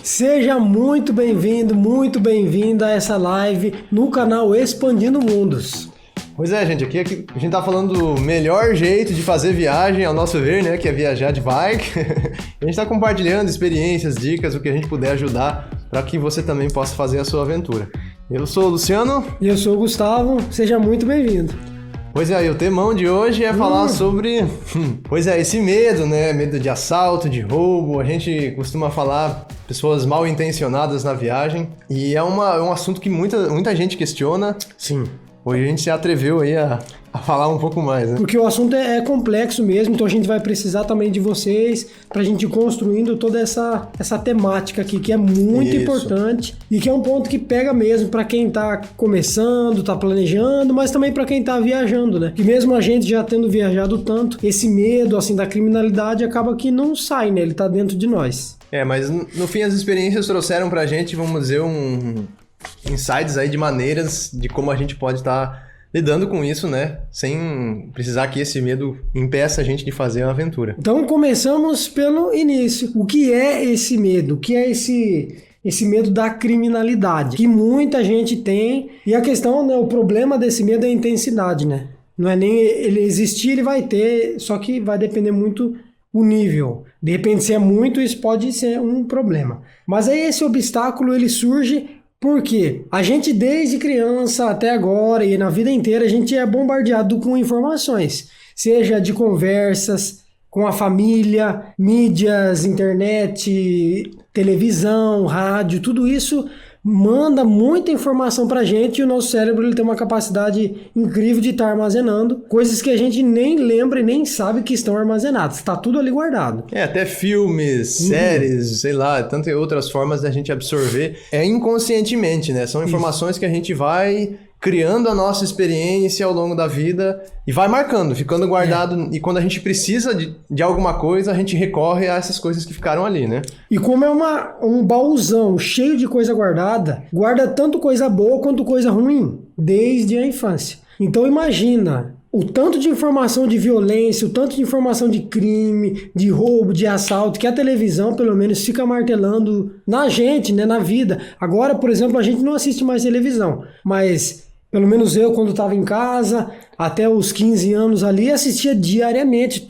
Seja muito bem-vindo, muito bem-vinda a essa live no canal Expandindo Mundos. Pois é, gente, aqui a gente tá falando do melhor jeito de fazer viagem, ao nosso ver, né, que é viajar de bike. A gente tá compartilhando experiências, dicas, o que a gente puder ajudar para que você também possa fazer a sua aventura. Eu sou o Luciano. E eu sou o Gustavo, seja muito bem-vindo. Pois é, e o temão de hoje é falar sobre, esse medo, né? Medo de assalto, de roubo. A gente costuma falar pessoas mal intencionadas na viagem. E é um assunto que muita gente questiona. Sim. Hoje a gente se atreveu aí a falar um pouco mais, né? Porque o assunto é complexo mesmo, então a gente vai precisar também de vocês pra gente ir construindo toda essa temática aqui, que é muito importante e que é um ponto que pega mesmo pra quem tá começando, tá planejando, mas também pra quem tá viajando, né? Que mesmo a gente já tendo viajado tanto, esse medo, assim, da criminalidade acaba que não sai, né? Ele tá dentro de nós. Mas no fim as experiências trouxeram pra gente, vamos dizer, insights aí de maneiras de como a gente pode estar lidando com isso, né? Sem precisar que esse medo impeça a gente de fazer uma aventura. Então começamos pelo início. O que é esse medo? O que é esse medo da criminalidade? Que muita gente tem. E a questão, né, o problema desse medo é a intensidade, né? Não é nem ele existir, ele vai ter, só que vai depender muito o nível. De repente, se é muito, isso pode ser um problema. Mas aí esse obstáculo, ele surge porque a gente desde criança até agora e na vida inteira a gente é bombardeado com informações, seja de conversas com a família, mídias, internet, televisão, rádio, tudo isso manda muita informação pra gente e o nosso cérebro ele tem uma capacidade incrível de estar armazenando coisas que a gente nem lembra e nem sabe que estão armazenadas. Está tudo ali guardado. Até filmes, séries, sei lá, tantas outras formas da gente absorver. Inconscientemente, né? São informações que a gente vai criando a nossa experiência ao longo da vida e vai marcando, ficando guardado. E quando a gente precisa de alguma coisa, a gente recorre a essas coisas que ficaram ali, né? E como é um baúzão cheio de coisa guardada, guarda tanto coisa boa quanto coisa ruim, desde a infância. Então imagina o tanto de informação de violência, o tanto de informação de crime, de roubo, de assalto, que a televisão, pelo menos, fica martelando na gente, né, na vida. Agora, por exemplo, a gente não assiste mais televisão, mas pelo menos eu, quando estava em casa, até os 15 anos ali, assistia diariamente,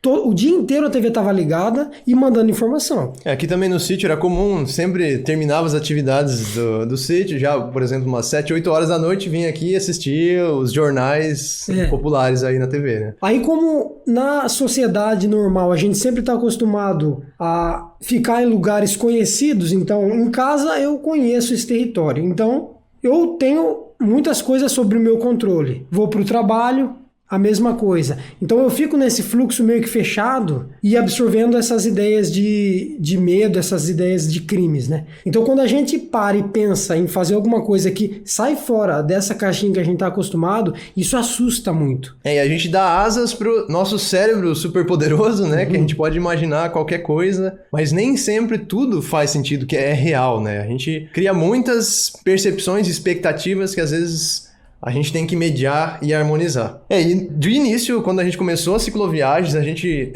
o dia inteiro a TV estava ligada e mandando informação. Aqui também no sítio era comum, sempre terminava as atividades do sítio, já, por exemplo, umas 7, 8 horas da noite, vinha aqui assistir os jornais populares aí na TV, né? Aí como na sociedade normal a gente sempre está acostumado a ficar em lugares conhecidos, então em casa eu conheço esse território, então eu tenho muitas coisas sobre o meu controle. Vou para o trabalho, a mesma coisa. Então eu fico nesse fluxo meio que fechado e absorvendo essas ideias de medo, essas ideias de crimes, né? Então quando a gente para e pensa em fazer alguma coisa que sai fora dessa caixinha que a gente está acostumado, isso assusta muito. E a gente dá asas pro nosso cérebro super poderoso, né? Que a gente pode imaginar qualquer coisa, mas nem sempre tudo faz sentido, que é real, né? A gente cria muitas percepções e expectativas que às vezes a gente tem que mediar e harmonizar. E de início, quando a gente começou as cicloviagens, a gente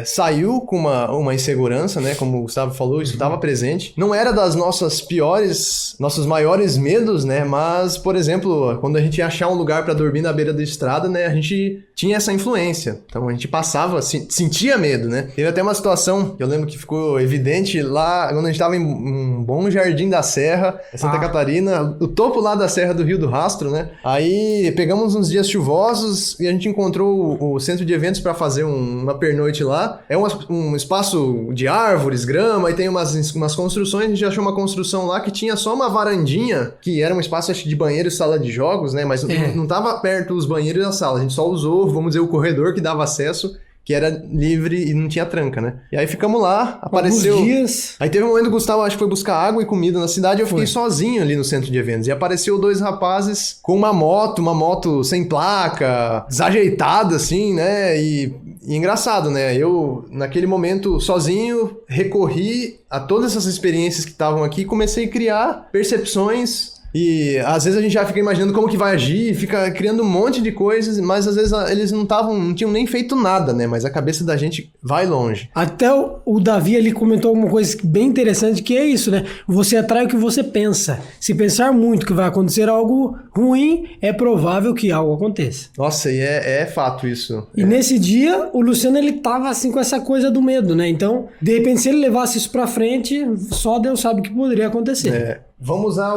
saiu com uma insegurança, né? Como o Gustavo falou, isso estava presente. Não era das nossos maiores medos, né? Mas, por exemplo, quando a gente ia achar um lugar para dormir na beira da estrada, né? A gente tinha essa influência. Então a gente passava, sentia medo, né? Teve até uma situação que eu lembro que ficou evidente lá, quando a gente estava em um Bom Jardim da Serra, Santa Catarina, o topo lá da Serra do Rio do Rastro, né? Aí pegamos uns dias chuvosos e a gente encontrou o centro de eventos para fazer uma pernoite lá. É um espaço de árvores, grama, e tem umas construções. A gente achou uma construção lá que tinha só uma varandinha, que era um espaço, acho, de banheiro e sala de jogos, né? Mas não tava perto os banheiros e a sala. A gente só usou, vamos dizer, o corredor que dava acesso, que era livre e não tinha tranca, né? E aí ficamos lá, apareceu... Alguns dias. Aí teve um momento que o Gustavo, acho que foi buscar água e comida na cidade, e eu fiquei sozinho ali no centro de eventos. E apareceu 2 rapazes com uma moto sem placa, desajeitada, assim, né? E engraçado, né? Eu, naquele momento, sozinho, recorri a todas essas experiências que estavam aqui e comecei a criar percepções E às vezes a gente já fica imaginando como que vai agir, fica criando um monte de coisas, mas às vezes eles não tinham nem feito nada, né? Mas a cabeça da gente vai longe. Até o Davi ali comentou alguma coisa bem interessante, que é isso, né? Você atrai o que você pensa. Se pensar muito que vai acontecer algo ruim, é provável que algo aconteça. Nossa, e é fato isso. E nesse dia, o Luciano, ele tava assim com essa coisa do medo, né? Então, de repente, se ele levasse isso pra frente, só Deus sabe o que poderia acontecer. Vamos usar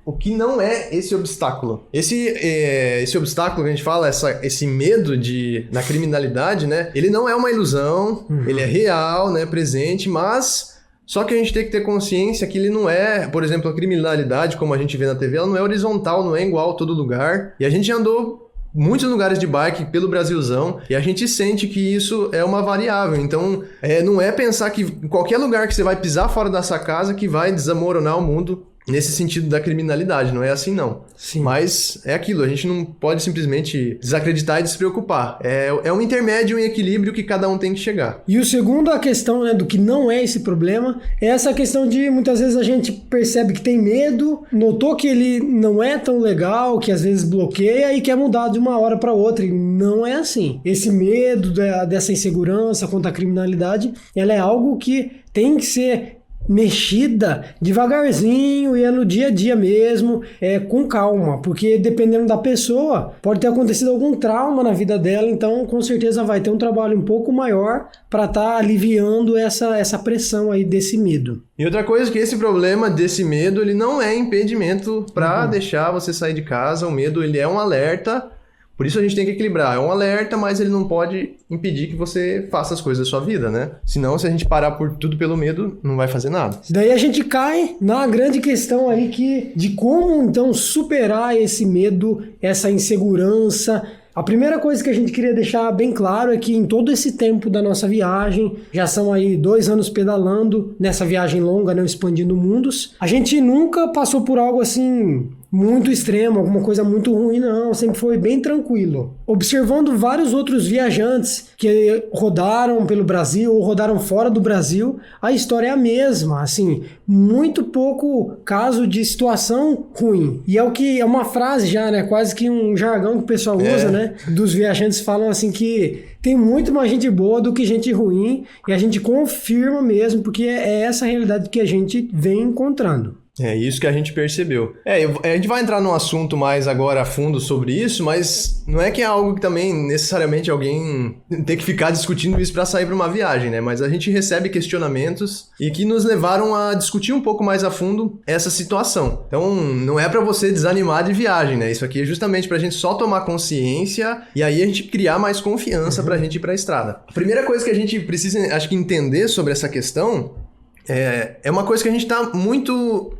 o que não é esse obstáculo. Esse obstáculo que a gente fala, esse medo na criminalidade, né? Ele não é uma ilusão, ele é real, né? Presente, mas só que a gente tem que ter consciência que ele não é, por exemplo, a criminalidade, como a gente vê na TV, ela não é horizontal, não é igual a todo lugar. E a gente já andou muitos lugares de bike pelo Brasilzão e a gente sente que isso é uma variável. Então, não é pensar que em qualquer lugar que você vai pisar fora da sua casa que vai desmoronar o mundo nesse sentido da criminalidade. Não é assim, não. Sim. Mas é aquilo, a gente não pode simplesmente desacreditar e despreocupar. É um intermédio em equilíbrio que cada um tem que chegar. E o segundo, a questão, né, do que não é esse problema, é essa questão de muitas vezes a gente percebe que tem medo, notou que ele não é tão legal, que às vezes bloqueia e quer mudar de uma hora para outra. E não é assim. Esse medo dessa insegurança contra a criminalidade, ela é algo que tem que ser mexida devagarzinho e no dia a dia mesmo, com calma, porque dependendo da pessoa, pode ter acontecido algum trauma na vida dela, então com certeza vai ter um trabalho um pouco maior para estar aliviando essa pressão aí desse medo. E outra coisa que esse problema desse medo, ele não é impedimento para deixar você sair de casa. O medo, ele é um alerta. Por isso a gente tem que equilibrar. É um alerta, mas ele não pode impedir que você faça as coisas da sua vida, né? Senão, se a gente parar por tudo pelo medo, não vai fazer nada. Daí a gente cai na grande questão aí de como, então, superar esse medo, essa insegurança. A primeira coisa que a gente queria deixar bem claro é que em todo esse tempo da nossa viagem, já são aí 2 anos pedalando nessa viagem longa, né, expandindo mundos, a gente nunca passou por algo assim muito extremo, alguma coisa muito ruim, não, sempre foi bem tranquilo. Observando vários outros viajantes que rodaram pelo Brasil ou rodaram fora do Brasil, a história é a mesma, assim, muito pouco caso de situação ruim. E é uma frase já, né, quase que um jargão que o pessoal usa, né, dos viajantes falam assim que tem muito mais gente boa do que gente ruim, e a gente confirma mesmo, porque é essa a realidade que a gente vem encontrando. É isso que a gente percebeu. A gente vai entrar num assunto mais agora a fundo sobre isso, mas não é que é algo que também necessariamente alguém tem que ficar discutindo isso para sair para uma viagem, né? Mas a gente recebe questionamentos e que nos levaram a discutir um pouco mais a fundo essa situação. Então, não é para você desanimar de viagem, né? Isso aqui é justamente pra gente só tomar consciência e aí a gente criar mais confiança pra gente ir pra estrada. A primeira coisa que a gente precisa, acho que, entender sobre essa questão é uma coisa que a gente tá muito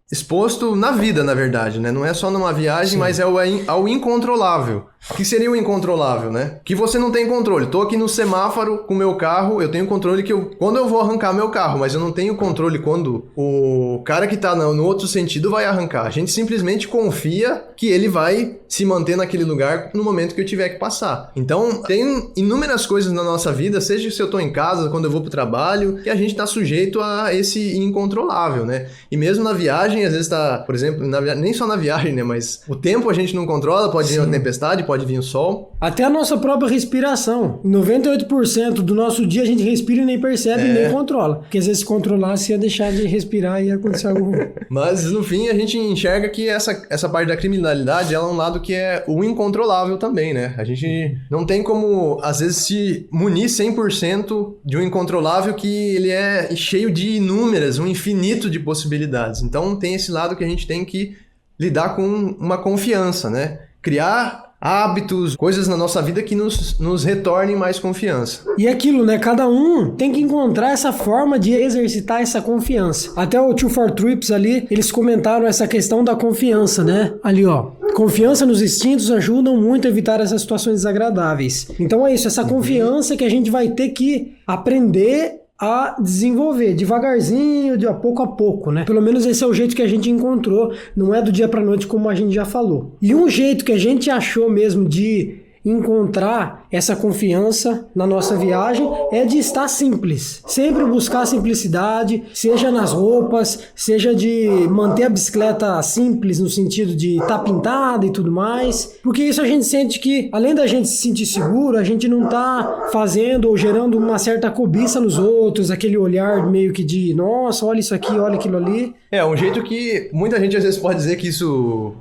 exposto na vida, na verdade, né? Não é só numa viagem, sim, mas ao incontrolável. O que seria o incontrolável, né? Que você não tem controle. Tô aqui no semáforo com o meu carro, eu tenho controle quando eu vou arrancar meu carro, mas eu não tenho controle quando o cara que tá no outro sentido vai arrancar. A gente simplesmente confia que ele vai se manter naquele lugar no momento que eu tiver que passar. Então, tem inúmeras coisas na nossa vida, seja se eu tô em casa, quando eu vou pro trabalho, que a gente tá sujeito a esse incontrolável, né? E mesmo na viagem, às vezes tá, por exemplo, nem só na viagem, né? Mas o tempo a gente não controla, pode vir uma tempestade, pode vir o sol. Até a nossa própria respiração. 98% do nosso dia a gente respira e nem percebe e nem controla. Porque às vezes se controlasse ia deixar de respirar e ia acontecer algo ruim. Mas no fim a gente enxerga que essa parte da criminalidade ela é um lado que é o incontrolável também, né? A gente não tem como, às vezes, se munir 100% de um incontrolável que ele é cheio de inúmeras, um infinito de possibilidades. Então tem esse lado que a gente tem que lidar com uma confiança, né? Criar hábitos, coisas na nossa vida que nos retornem mais confiança. E aquilo, né? Cada um tem que encontrar essa forma de exercitar essa confiança. Até o 2-4-Trips ali, eles comentaram essa questão da confiança, né? Ali, ó. Confiança nos instintos ajudam muito a evitar essas situações desagradáveis. Então é isso, essa confiança que a gente vai ter que aprender a desenvolver devagarzinho, de pouco a pouco, né? Pelo menos esse é o jeito que a gente encontrou, não é do dia pra noite como a gente já falou. E um jeito que a gente achou mesmo de encontrar essa confiança na nossa viagem é de estar simples. Sempre buscar simplicidade, seja nas roupas, seja de manter a bicicleta simples no sentido de estar pintada e tudo mais. Porque isso a gente sente que, além da gente se sentir seguro, a gente não está fazendo ou gerando uma certa cobiça nos outros, aquele olhar meio que de, nossa, olha isso aqui, olha aquilo ali. É, um jeito que muita gente às vezes pode dizer que isso...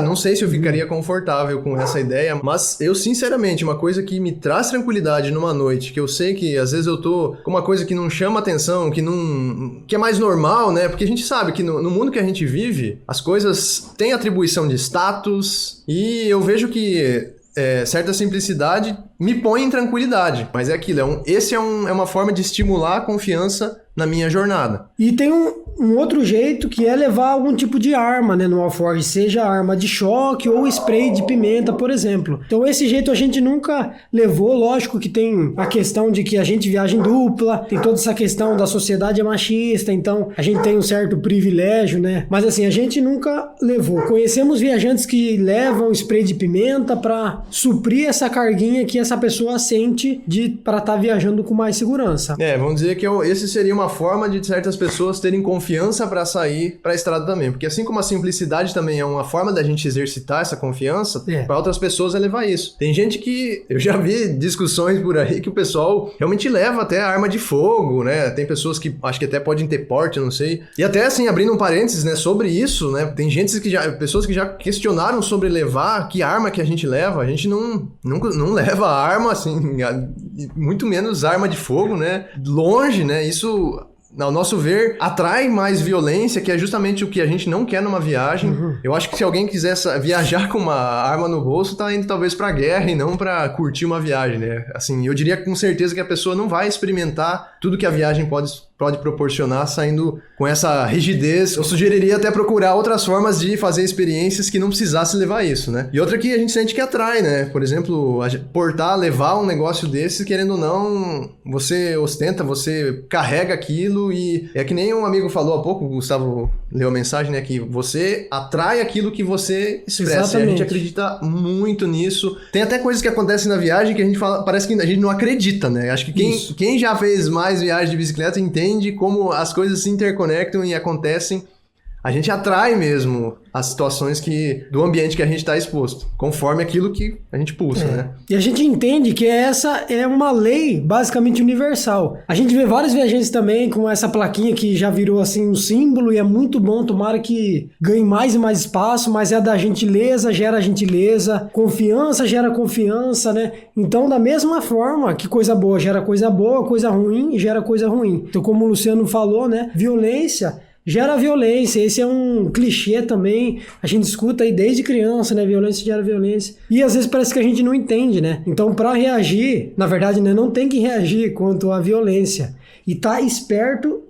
não sei se eu ficaria confortável com essa ideia, mas eu, sinceramente, uma coisa que me traz tranquilidade numa noite, que eu sei que às vezes eu tô com uma coisa que não chama atenção, que é mais normal, né? Porque a gente sabe que no mundo que a gente vive, as coisas têm atribuição de status, e eu vejo que certa simplicidade me põe em tranquilidade. Mas é aquilo, é uma forma de estimular a confiança na minha jornada. E tem um outro jeito que é levar algum tipo de arma, né, no alforge, seja arma de choque ou spray de pimenta, por exemplo. Então esse jeito a gente nunca levou, lógico que tem a questão de que a gente viaja em dupla, tem toda essa questão da sociedade machista, então a gente tem um certo privilégio, né? Mas assim, a gente nunca levou. Conhecemos viajantes que levam spray de pimenta para suprir essa carguinha que essa pessoa sente para estar viajando com mais segurança. Vamos dizer que esse seria uma forma de certas pessoas terem confiança para sair para a estrada também, porque assim como a simplicidade também é uma forma da gente exercitar essa confiança, para outras pessoas é levar isso. Tem gente que, eu já vi discussões por aí que o pessoal realmente leva até arma de fogo, né? Tem pessoas que acho que até podem ter porte, não sei. E até assim, abrindo um parênteses, né, sobre isso, né? Tem pessoas que já questionaram sobre levar, que arma que a gente leva. A gente não leva arma, assim, muito menos arma de fogo, né? Longe, né? Isso, ao nosso ver, atrai mais violência, que é justamente o que a gente não quer numa viagem. Eu acho que se alguém quiser viajar com uma arma no bolso, tá indo talvez pra guerra e não pra curtir uma viagem, né? Assim, eu diria com certeza que a pessoa não vai experimentar tudo que a viagem pode proporcionar saindo com essa rigidez. Eu sugeriria até procurar outras formas de fazer experiências que não precisasse levar isso, né? E outra que a gente sente que atrai, né? Por exemplo, levar um negócio desse, querendo ou não, você ostenta, você carrega aquilo e é que nem um amigo falou há pouco, o Gustavo leu a mensagem, né? Que você atrai aquilo que você expressa. Exatamente. E a gente acredita muito nisso. Tem até coisas que acontecem na viagem que a gente fala, parece que a gente não acredita, né? Acho que quem já fez mais viagem de bicicleta entende como as coisas se interconectam e acontecem. A gente atrai mesmo as situações do ambiente que a gente está exposto, conforme aquilo que a gente pulsa, né? E a gente entende que essa é uma lei basicamente universal. A gente vê vários viajantes também com essa plaquinha que já virou assim um símbolo e é muito bom, tomara que ganhe mais e mais espaço, mas é da gentileza, gera gentileza, confiança gera confiança, né? Então, da mesma forma que coisa boa gera coisa boa, coisa ruim gera coisa ruim. Então, como o Luciano falou, né? Violência gera violência, esse é um clichê também, a gente escuta aí desde criança, né, violência gera violência, e às vezes parece que a gente não entende, né, então para reagir, na verdade, né, não tem que reagir quanto à violência, e tá esperto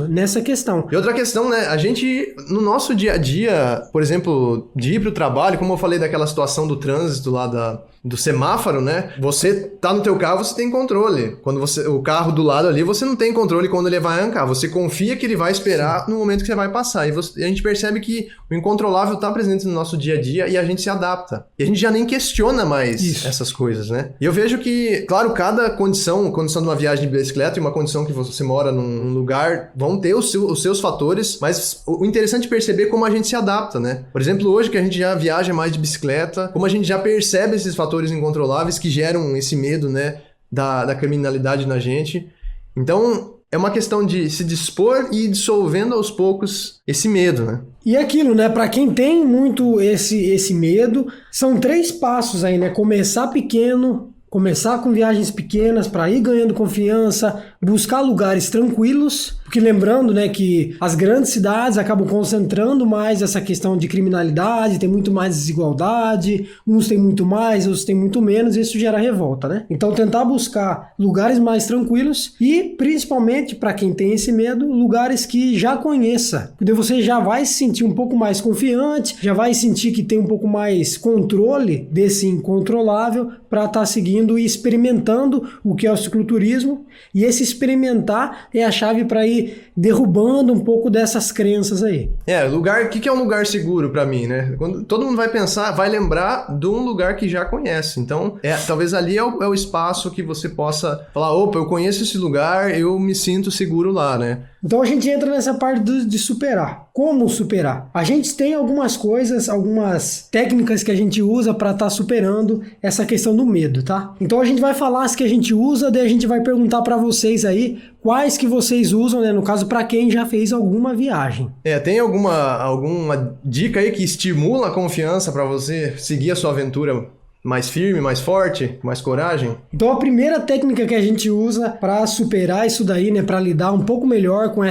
nessa questão. E outra questão, né, a gente, no nosso dia a dia, por exemplo, de ir pro trabalho, como eu falei daquela situação do trânsito lá do semáforo, né, você tá no teu carro, você tem controle. Quando o carro do lado ali, você não tem controle quando ele vai arrancar, você confia que ele vai esperar no momento que você vai passar, e a gente percebe que o incontrolável tá presente no nosso dia a dia e a gente se adapta. E a gente já nem questiona mais essas coisas, né. E eu vejo que, claro, cada condição de uma viagem de bicicleta e uma condição que você mora num lugar vão ter os seus fatores, mas o interessante é perceber como a gente se adapta, né? Por exemplo, hoje que a gente já viaja mais de bicicleta, como a gente já percebe esses fatores incontroláveis que geram esse medo, né, da criminalidade na gente. Então, é uma questão de se dispor e ir dissolvendo aos poucos esse medo, né? E aquilo, né? Para quem tem muito esse medo, são 3 passos aí, né? Começar pequeno, começar com viagens pequenas para ir ganhando confiança, buscar lugares tranquilos, porque lembrando, né, que as grandes cidades acabam concentrando mais essa questão de criminalidade, tem muito mais desigualdade, uns têm muito mais, outros têm muito menos, e isso gera revolta, né? Então tentar buscar lugares mais tranquilos e, principalmente para quem tem esse medo, lugares que já conheça, porque você já vai se sentir um pouco mais confiante, já vai sentir que tem um pouco mais controle desse incontrolável para estar seguindo e experimentando o que é o cicloturismo, e esses experimentar é a chave para ir derrubando um pouco dessas crenças aí. O que é um lugar seguro para mim, né? Quando todo mundo vai pensar, vai lembrar de um lugar que já conhece. Então, talvez ali é o espaço que você possa falar, opa, eu conheço esse lugar, eu me sinto seguro lá, né? Então a gente entra nessa parte de superar. Como superar? A gente tem algumas coisas, algumas técnicas que a gente usa para estar superando essa questão do medo, tá? Então a gente vai falar as que a gente usa, daí a gente vai perguntar para vocês aí quais que vocês usam, né? No caso, para quem já fez alguma viagem. Tem alguma dica aí que estimula a confiança para você seguir a sua aventura mais firme, mais forte, mais coragem? Então a primeira técnica que a gente usa para superar isso daí, né, para lidar um pouco melhor com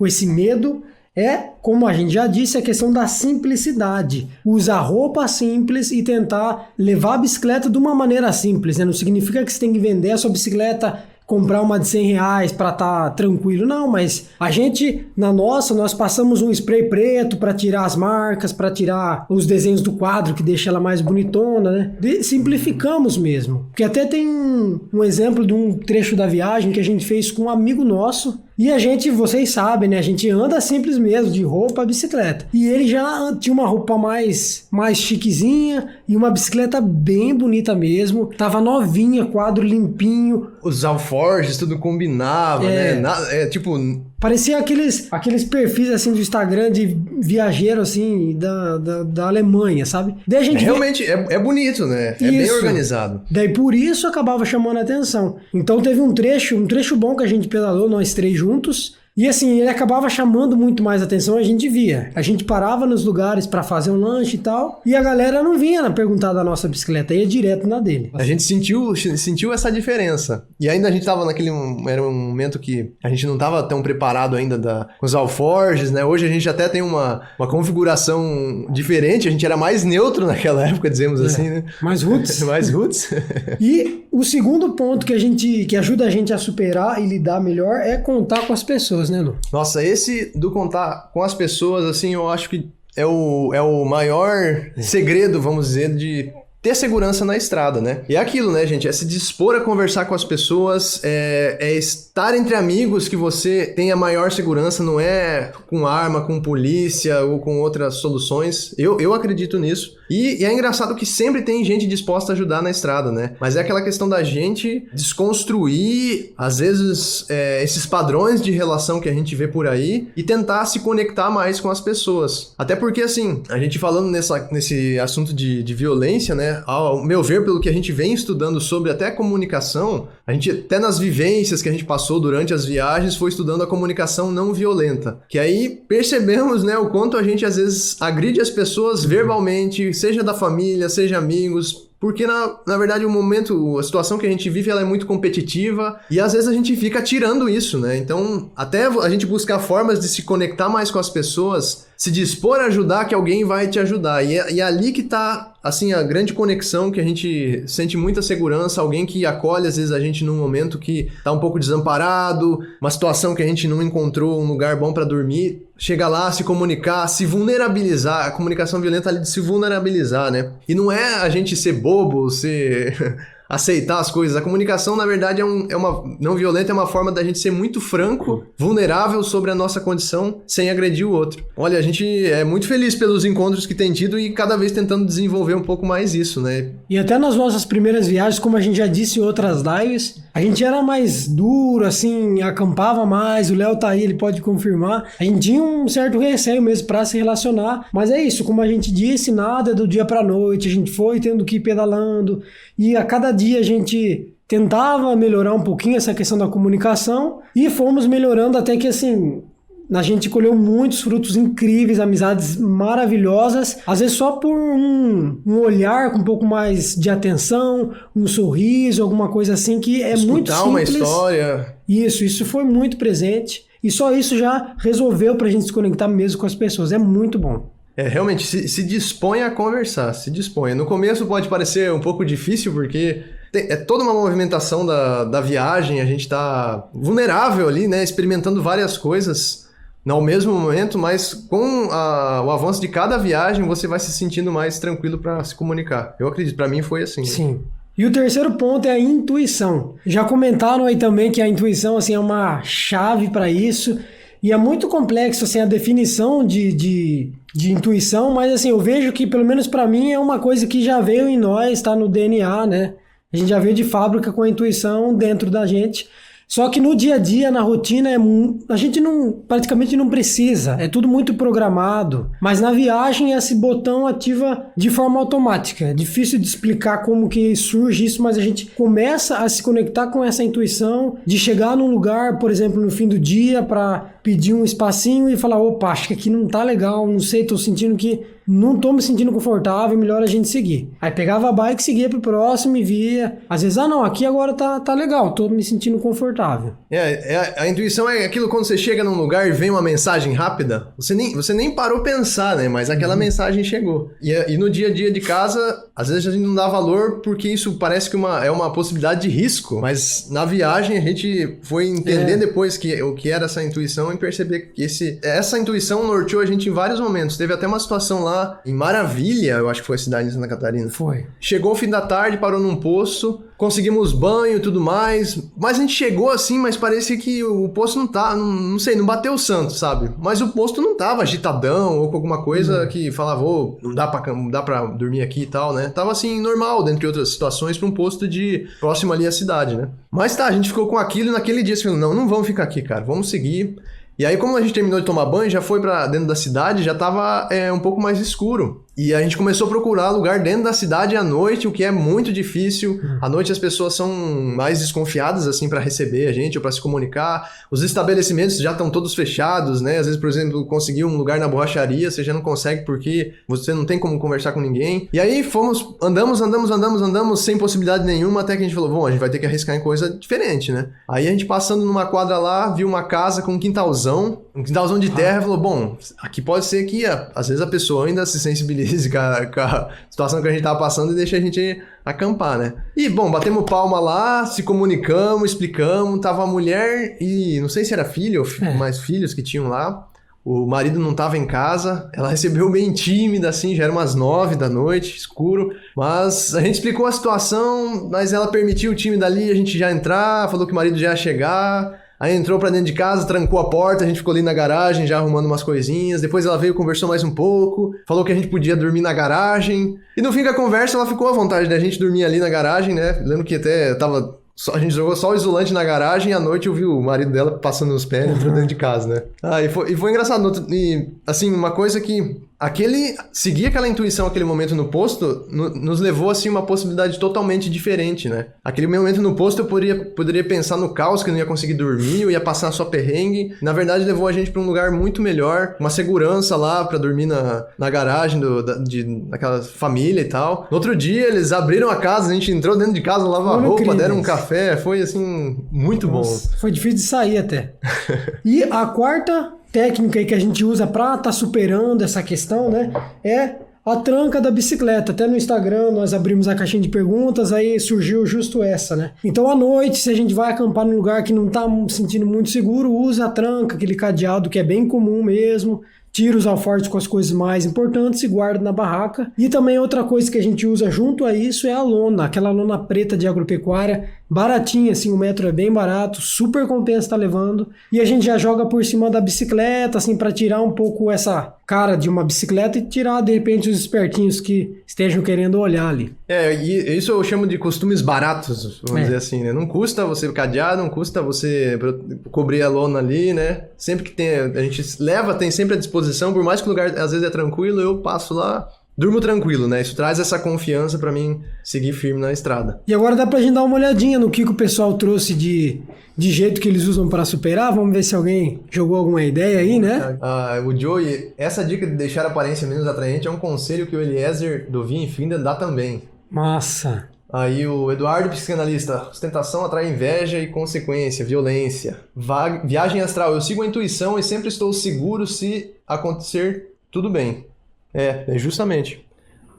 esse medo, como a gente já disse, a questão da simplicidade. Usar roupa simples e tentar levar a bicicleta de uma maneira simples, né? Não significa que você tem que vender a sua bicicleta, comprar uma de R$100 para estar tranquilo, não, mas a gente, nós passamos um spray preto para tirar as marcas, para tirar os desenhos do quadro que deixa ela mais bonitona, né? Simplificamos mesmo. Porque até tem um exemplo de um trecho da viagem que a gente fez com um amigo nosso, e a gente, vocês sabem, né? A gente anda simples mesmo, de roupa, bicicleta. E ele já tinha uma roupa mais chiquezinha e uma bicicleta bem bonita mesmo. Tava novinha, quadro limpinho. Os alforjes, tudo combinava, né? Parecia aqueles perfis assim do Instagram de viajeiro assim da Alemanha, sabe? Daí a gente realmente é bonito, né? É bem organizado. Daí por isso acabava chamando a atenção. Então teve um trecho bom que a gente pedalou, nós três juntos. E assim, ele acabava chamando muito mais atenção, a gente via. A gente parava nos lugares para fazer um lanche e tal, e a galera não vinha perguntar da nossa bicicleta, ia direto na dele. A gente sentiu essa diferença. E ainda a gente tava era um momento que a gente não tava tão preparado ainda com os alforjes, né? Hoje a gente até tem uma configuração diferente, a gente era mais neutro naquela época, dizemos assim, né? Mais roots. Mais roots. E o segundo ponto que ajuda a gente a superar e lidar melhor é contar com as pessoas, né, Lu? Nossa, esse do contar com as pessoas, assim, eu acho que é o maior segredo, vamos dizer, de ter segurança na estrada, né? E é aquilo, né, gente? É se dispor a conversar com as pessoas, é estar entre amigos que você tenha maior segurança, não é com arma, com polícia ou com outras soluções. Eu acredito nisso. E é engraçado que sempre tem gente disposta a ajudar na estrada, né? Mas é aquela questão da gente desconstruir, às vezes, esses padrões de relação que a gente vê por aí e tentar se conectar mais com as pessoas. Até porque, assim, a gente falando nesse assunto de violência, né? Ao meu ver, pelo que a gente vem estudando sobre até comunicação, a gente até nas vivências que a gente passou durante as viagens foi estudando a comunicação não violenta. Que aí percebemos, né, o quanto a gente às vezes agride as pessoas verbalmente, seja da família, seja amigos, porque na verdade a situação que a gente vive ela é muito competitiva e às vezes a gente fica tirando isso, né? Então até a gente buscar formas de se conectar mais com as pessoas, se dispor a ajudar, que alguém vai te ajudar. E é ali que tá, assim, a grande conexão, que a gente sente muita segurança, alguém que acolhe às vezes a gente num momento que tá um pouco desamparado, uma situação que a gente não encontrou um lugar bom para dormir, chega lá, se comunicar, se vulnerabilizar. A comunicação violenta ali de se vulnerabilizar, né? E não é a gente ser bobo, aceitar as coisas. A comunicação, na verdade, não violenta, é uma forma da gente ser muito franco, vulnerável sobre a nossa condição, sem agredir o outro. Olha, a gente é muito feliz pelos encontros que tem tido e cada vez tentando desenvolver um pouco mais isso, né? E até nas nossas primeiras viagens, como a gente já disse em outras lives, a gente era mais duro, assim, acampava mais, o Léo tá aí, ele pode confirmar. A gente tinha um certo receio mesmo pra se relacionar, mas é isso, como a gente disse, nada do dia pra noite, a gente foi tendo que ir pedalando, e a cada dia a gente tentava melhorar um pouquinho essa questão da comunicação e fomos melhorando até que, assim, a gente colheu muitos frutos incríveis, amizades maravilhosas, às vezes só por um olhar com um pouco mais de atenção, um sorriso, alguma coisa assim que é escutar muito simples. Uma história. Isso foi muito presente e só isso já resolveu pra gente se conectar mesmo com as pessoas, é muito bom. Realmente, se dispõe a conversar, se dispõe. No começo pode parecer um pouco difícil, porque é toda uma movimentação da viagem, a gente tá vulnerável ali, né, experimentando várias coisas ao mesmo momento, mas com o avanço de cada viagem, você vai se sentindo mais tranquilo para se comunicar. Eu acredito, para mim foi assim. Sim. E o terceiro ponto é a intuição. Já comentaram aí também que a intuição assim, é uma chave para isso. E é muito complexo assim, a definição de intuição, mas assim, eu vejo que, pelo menos para mim, é uma coisa que já veio em nós, está no DNA, né? A gente já veio de fábrica com a intuição dentro da gente. Só que no dia a dia, na rotina, a gente praticamente não precisa. É tudo muito programado. Mas na viagem, esse botão ativa de forma automática. É difícil de explicar como que surge isso, mas a gente começa a se conectar com essa intuição de chegar num lugar, por exemplo, no fim do dia, para pedir um espacinho e falar, opa, acho que aqui não tá legal, não sei, tô sentindo que não tô me sentindo confortável, melhor a gente seguir. Aí pegava a bike, seguia pro próximo e via. Às vezes, não, aqui agora tá legal, tô me sentindo confortável. A intuição é aquilo quando você chega num lugar e vem uma mensagem rápida, você nem parou pensar, né? Mas aquela mensagem chegou. E no dia a dia de casa, às vezes a gente não dá valor porque isso parece que é uma possibilidade de risco. Mas na viagem a gente foi entender depois o que era essa intuição e perceber que essa intuição norteou a gente em vários momentos. Teve até uma situação lá em Maravilha, eu acho que foi a cidade de Santa Catarina. Foi. Chegou o fim da tarde, parou num posto, conseguimos banho e tudo mais, mas a gente chegou assim, mas parecia que o posto não bateu o santo, sabe? Mas o posto não tava agitadão ou com alguma coisa que falava, não dá pra dormir aqui e tal, né? Tava assim, normal, dentre outras situações, pra um posto próximo ali à cidade, né? Mas tá, a gente ficou com aquilo e naquele dia, assim, não vamos ficar aqui, cara, vamos seguir. E aí, como a gente terminou de tomar banho, já foi pra dentro da cidade, já tava um pouco mais escuro. E a gente começou a procurar lugar dentro da cidade à noite, o que é muito difícil. À noite as pessoas são mais desconfiadas, assim, para receber a gente ou para se comunicar. Os estabelecimentos já estão todos fechados, né? Às vezes, por exemplo, conseguir um lugar na borracharia, você já não consegue porque você não tem como conversar com ninguém. E aí andamos sem possibilidade nenhuma, até que a gente falou, bom, a gente vai ter que arriscar em coisa diferente, né? Aí a gente passando numa quadra lá, viu uma casa com um quintalzão de terra, falou, bom, aqui pode ser que às vezes a pessoa ainda se sensibilize com a situação que a gente tava passando e deixa a gente acampar, né? E, bom, batemos palma lá, se comunicamos, explicamos, tava a mulher e não sei se era filho ou mais filhos que tinham lá. O marido não tava em casa, ela recebeu bem tímida, assim, já era umas 9 da noite, escuro. Mas a gente explicou a situação, mas ela permitiu o time dali a gente já entrar, falou que o marido já ia chegar. Aí entrou pra dentro de casa, trancou a porta, a gente ficou ali na garagem já arrumando umas coisinhas. Depois ela veio, conversou mais um pouco, falou que a gente podia dormir na garagem. E no fim da conversa ela ficou à vontade da gente dormir ali na garagem, né? Lembro que até a gente jogou só o isolante na garagem e à noite eu vi o marido dela passando os pés entrou dentro de casa, né? E foi engraçado. E, assim, uma coisa que... seguir aquela intuição, aquele momento no posto, nos levou, assim, uma possibilidade totalmente diferente, né? Aquele momento no posto eu poderia pensar no caos, que eu não ia conseguir dormir, eu ia passar só perrengue. Na verdade, levou a gente pra um lugar muito melhor, uma segurança lá pra dormir na garagem daquela família e tal. No outro dia, eles abriram a casa, a gente entrou dentro de casa, lavou a roupa, deram um café, foi, assim, muito bom. Foi difícil de sair até. E a quarta técnica aí que a gente usa para estar superando essa questão, né, é a tranca da bicicleta. Até no Instagram nós abrimos a caixinha de perguntas, aí surgiu justo essa, né? Então à noite, se a gente vai acampar num lugar que não tá se sentindo muito seguro, usa a tranca, aquele cadeado que é bem comum mesmo. Tira os alforjes com as coisas mais importantes e guarda na barraca. E também outra coisa que a gente usa junto a isso é a lona, aquela lona preta de agropecuária, baratinha, assim, o metro é bem barato, super compensa estar levando. E a gente já joga por cima da bicicleta, assim, para tirar um pouco essa cara de uma bicicleta e tirar, de repente, os espertinhos que estejam querendo olhar ali. E isso eu chamo de costumes baratos, vamos dizer assim, né? Não custa você cadear, não custa você cobrir a lona ali, né? Sempre que a gente leva, tem sempre à disposição, por mais que o lugar às vezes é tranquilo, eu passo lá, durmo tranquilo, né? Isso traz essa confiança pra mim seguir firme na estrada. E agora dá pra gente dar uma olhadinha no que o pessoal trouxe de jeito que eles usam para superar. Vamos ver se alguém jogou alguma ideia aí, né? O Joey, essa dica de deixar a aparência menos atraente é um conselho que o Eliezer do Vinha e Finda dá também. Massa! Aí o Eduardo, psicanalista, ostentação atrai inveja e consequência, violência. Viagem astral, eu sigo a intuição e sempre estou seguro se acontecer tudo bem. Justamente.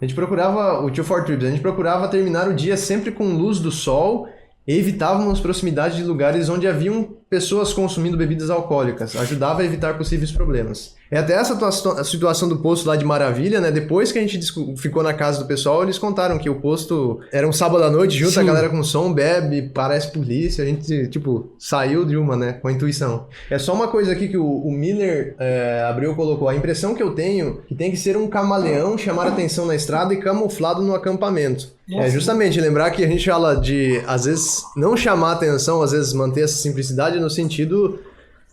A gente procurava, o Tio For Trips, a gente procurava terminar o dia sempre com luz do sol e evitávamos proximidade de lugares onde haviam pessoas consumindo bebidas alcoólicas. Ajudava a evitar possíveis problemas. É até essa a situação do posto lá de Maravilha, né? Depois que a gente ficou na casa do pessoal, eles contaram que o posto era um sábado à noite, junta a galera com som, bebe, parece polícia. A gente, tipo, saiu de uma, né? Com a intuição. É só uma coisa aqui que o Miller Abreu colocou. A impressão que eu tenho que tem que ser um camaleão, chamar atenção na estrada e camuflado no acampamento. Nossa. É justamente lembrar que a gente fala de, às vezes, não chamar atenção, às vezes manter essa simplicidade no sentido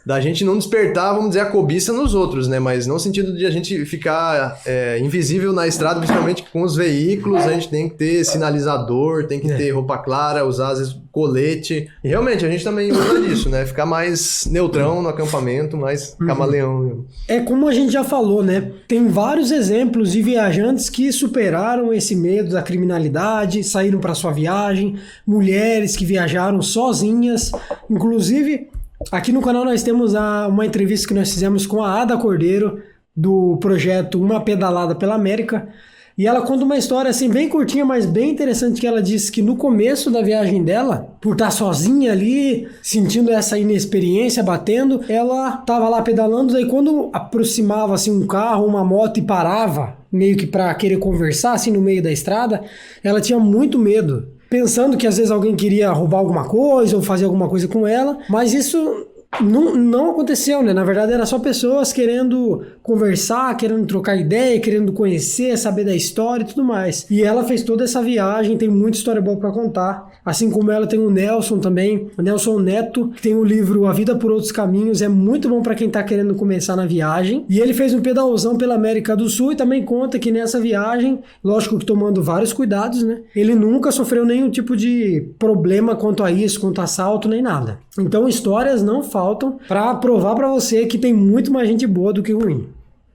da gente não despertar, vamos dizer, a cobiça nos outros, né? Mas não no sentido de a gente ficar invisível na estrada, principalmente com os veículos, a gente tem que ter sinalizador, tem que ter roupa clara, usar, às vezes, colete. E realmente, a gente também usa disso, né? Ficar mais neutrão no acampamento, mais camaleão. É como a gente já falou, né? Tem vários exemplos de viajantes que superaram esse medo da criminalidade, saíram para sua viagem, mulheres que viajaram sozinhas, inclusive... Aqui no canal nós temos uma entrevista que nós fizemos com a Ada Cordeiro, do projeto Uma Pedalada pela América, e ela conta uma história assim bem curtinha, mas bem interessante, que ela disse que no começo da viagem dela, por estar sozinha ali, sentindo essa inexperiência batendo, ela estava lá pedalando, daí quando aproximava assim um carro, uma moto e parava, meio que para querer conversar assim no meio da estrada, ela tinha muito medo. Pensando que às vezes alguém queria roubar alguma coisa ou fazer alguma coisa com ela, mas isso não aconteceu, né? Na verdade, era só pessoas querendo conversar, querendo trocar ideia, querendo conhecer, saber da história e tudo mais. E ela fez toda essa viagem, tem muita história boa pra contar. Assim como ela, tem o Nelson também, o Nelson Neto, que tem o livro A Vida por Outros Caminhos, é muito bom pra quem tá querendo começar na viagem. E ele fez um pedalzão pela América do Sul e também conta que nessa viagem, lógico que tomando vários cuidados, né? Ele nunca sofreu nenhum tipo de problema quanto a isso, quanto a assalto, nem nada. Então, histórias não faltam para provar para você que tem muito mais gente boa do que ruim.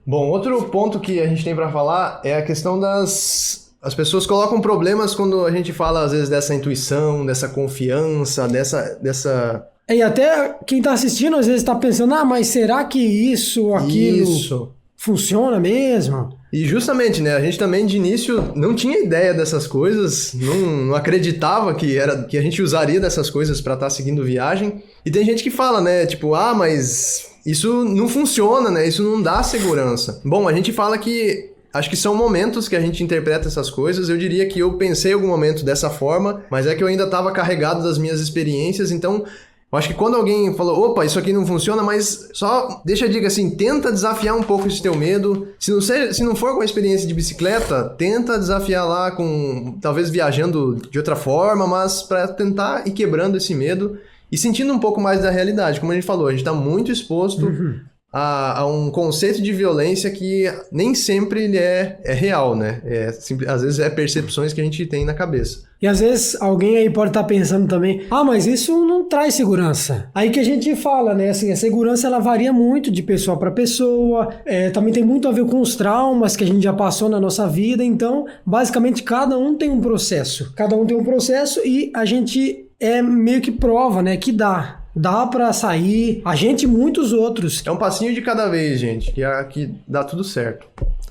Bom, outro ponto que a gente tem para falar é a questão as pessoas colocam problemas quando a gente fala, às vezes, dessa intuição, dessa confiança, dessa... E até quem tá assistindo, às vezes, tá pensando, mas será que isso ou aquilo funciona mesmo? E justamente, né, a gente também de início não tinha ideia dessas coisas, não acreditava que a gente usaria dessas coisas para estar seguindo viagem. E tem gente que fala, né, tipo, mas isso não funciona, né, isso não dá segurança. Bom, a gente fala que acho que são momentos que a gente interpreta essas coisas. Eu diria que eu pensei em algum momento dessa forma, mas é que eu ainda estava carregado das minhas experiências, então... Eu acho que quando alguém falou, opa, isso aqui não funciona, mas só deixa a dica assim, tenta desafiar um pouco esse teu medo. Se não for com a experiência de bicicleta, tenta desafiar lá com, talvez viajando de outra forma, mas para tentar ir quebrando esse medo e sentindo um pouco mais da realidade. Como a gente falou, a gente está muito exposto a um conceito de violência que nem sempre ele é real, né? Às vezes é percepções que a gente tem na cabeça. E às vezes alguém aí pode estar pensando também, mas isso não traz segurança. Aí que a gente fala, né? Assim, a segurança ela varia muito de pessoa para pessoa, também tem muito a ver com os traumas que a gente já passou na nossa vida, então basicamente cada um tem um processo. Cada um tem um processo e a gente meio que prova, né? Que dá pra sair, a gente e muitos outros. É um passinho de cada vez, gente, que dá tudo certo.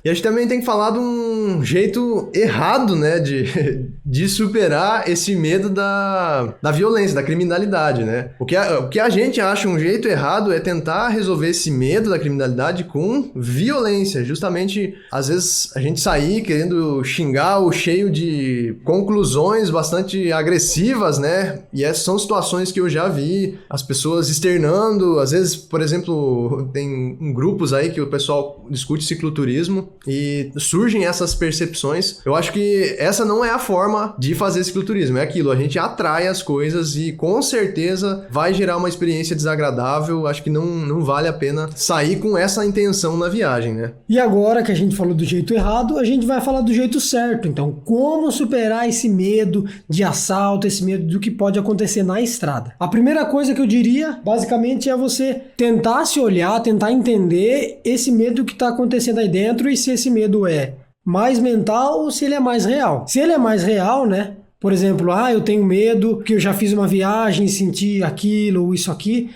E a gente também tem que falar de um jeito errado, né, de superar esse medo da violência, da criminalidade, né? O que a gente acha um jeito errado é tentar resolver esse medo da criminalidade com violência. Justamente, às vezes, a gente sair querendo xingar ou cheio de conclusões bastante agressivas, né? E essas são situações que eu já vi, as pessoas externando, às vezes, por exemplo, tem grupos aí que o pessoal discute cicloturismo, e surgem essas percepções. Eu acho que essa não é a forma de fazer cicloturismo, é aquilo, a gente atrai as coisas e com certeza vai gerar uma experiência desagradável. Acho que não vale a pena sair com essa intenção na viagem, né? E agora que a gente falou do jeito errado, a gente vai falar do jeito certo. Então, como superar esse medo de assalto, esse medo do que pode acontecer na estrada? A primeira coisa que eu diria, basicamente, é você tentar se olhar, tentar entender esse medo que está acontecendo aí dentro e se esse medo é mais mental ou se ele é mais real. Se ele é mais real, né? Por exemplo, eu tenho medo que eu já fiz uma viagem e senti aquilo ou isso aqui.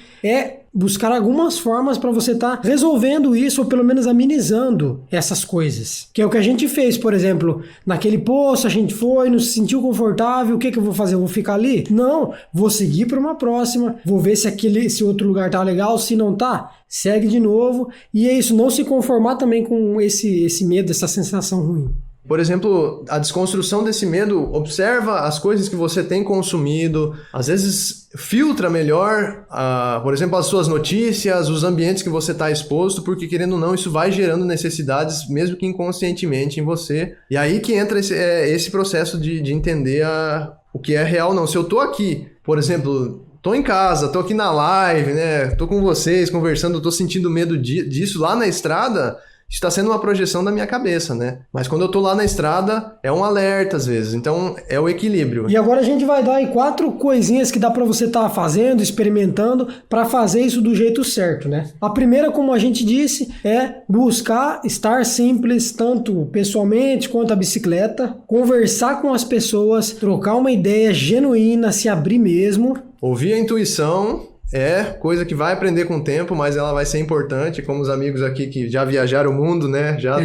buscar algumas formas para você estar resolvendo isso, ou pelo menos amenizando essas coisas. Que é o que a gente fez, por exemplo, naquele poço, a gente foi, não se sentiu confortável, o que eu vou fazer? Eu vou ficar ali? Não, vou seguir para uma próxima, vou ver se outro lugar tá legal, se não tá, segue de novo. E é isso, não se conformar também com esse medo, essa sensação ruim. Por exemplo, a desconstrução desse medo, observa as coisas que você tem consumido, às vezes filtra melhor, por exemplo, as suas notícias, os ambientes que você está exposto, porque querendo ou não, isso vai gerando necessidades, mesmo que inconscientemente em você. E aí que entra esse processo de entender o que é real ou não. Se eu tô aqui, por exemplo, tô em casa, tô aqui na live, né? Tô com vocês conversando, tô sentindo medo disso lá na estrada, está sendo uma projeção da minha cabeça, né? Mas quando eu tô lá na estrada, é um alerta às vezes. Então, é o equilíbrio. E agora a gente vai dar aí 4 coisinhas que dá pra você estar fazendo, experimentando, pra fazer isso do jeito certo, né? A primeira, como a gente disse, é buscar estar simples, tanto pessoalmente quanto a bicicleta, conversar com as pessoas, trocar uma ideia genuína, se abrir mesmo. Ouvir a intuição é coisa que vai aprender com o tempo, mas ela vai ser importante, como os amigos aqui que já viajaram o mundo, né? Já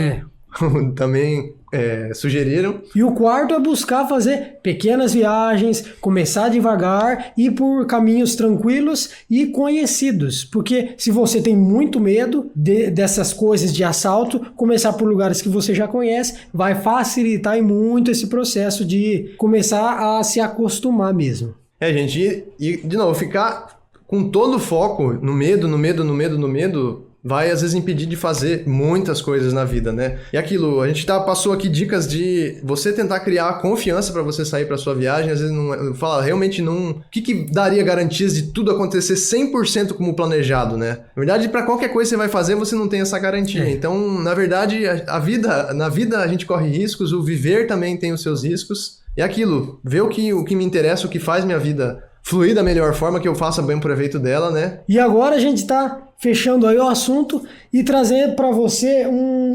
também sugeriram. E o quarto é buscar fazer pequenas viagens, começar devagar, ir por caminhos tranquilos e conhecidos. Porque se você tem muito medo dessas coisas de assalto, começar por lugares que você já conhece vai facilitar muito esse processo de começar a se acostumar mesmo. Gente, e de novo, ficar com todo o foco no medo, vai às vezes impedir de fazer muitas coisas na vida, né? E aquilo, a gente passou aqui dicas de você tentar criar a confiança para você sair para sua viagem, às vezes não fala realmente não, o que daria garantias de tudo acontecer 100% como planejado, né? Na verdade, para qualquer coisa que você vai fazer, você não tem essa garantia. Então, na verdade, na vida a gente corre riscos, o viver também tem os seus riscos. E aquilo, ver o que me interessa, o que faz minha vida fluir da melhor forma, que eu faça bem proveito dela, né? E agora a gente tá fechando aí o assunto e trazendo para você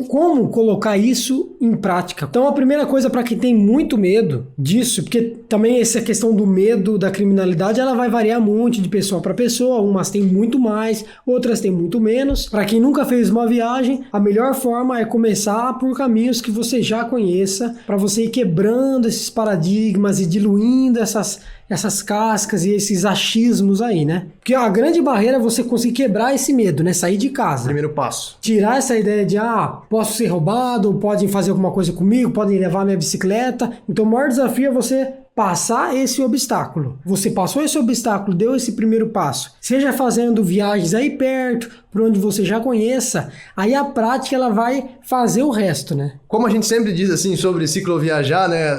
como colocar isso em prática. Então a primeira coisa, para quem tem muito medo disso, porque também essa questão do medo da criminalidade, ela vai variar muito de pessoa para pessoa, umas têm muito mais, outras têm muito menos. Para quem nunca fez uma viagem, a melhor forma é começar por caminhos que você já conheça, para você ir quebrando esses paradigmas e diluindo essas cascas e esses achismos aí, né? Porque a grande barreira é você conseguir quebrar esse medo, né? Sair de casa. Primeiro passo. Tirar essa ideia de, posso ser roubado, podem fazer alguma coisa comigo, podem levar minha bicicleta. Então o maior desafio é você passar esse obstáculo. Você passou esse obstáculo, deu esse primeiro passo. Seja fazendo viagens aí perto, por onde você já conheça, aí a prática ela vai fazer o resto, né? Como a gente sempre diz assim sobre cicloviajar, né?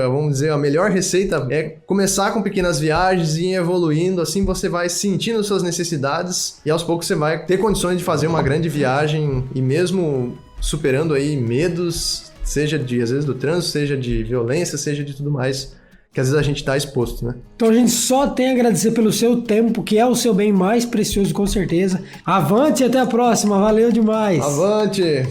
Vamos dizer, a melhor receita é começar com pequenas viagens e ir evoluindo, assim você vai sentindo suas necessidades e aos poucos você vai ter condições de fazer uma grande viagem e mesmo superando aí medos, seja às vezes do trânsito, seja de violência, seja de tudo mais, que às vezes a gente está exposto, né? Então a gente só tem a agradecer pelo seu tempo, que é o seu bem mais precioso, com certeza. Avante e até a próxima, valeu demais! Avante!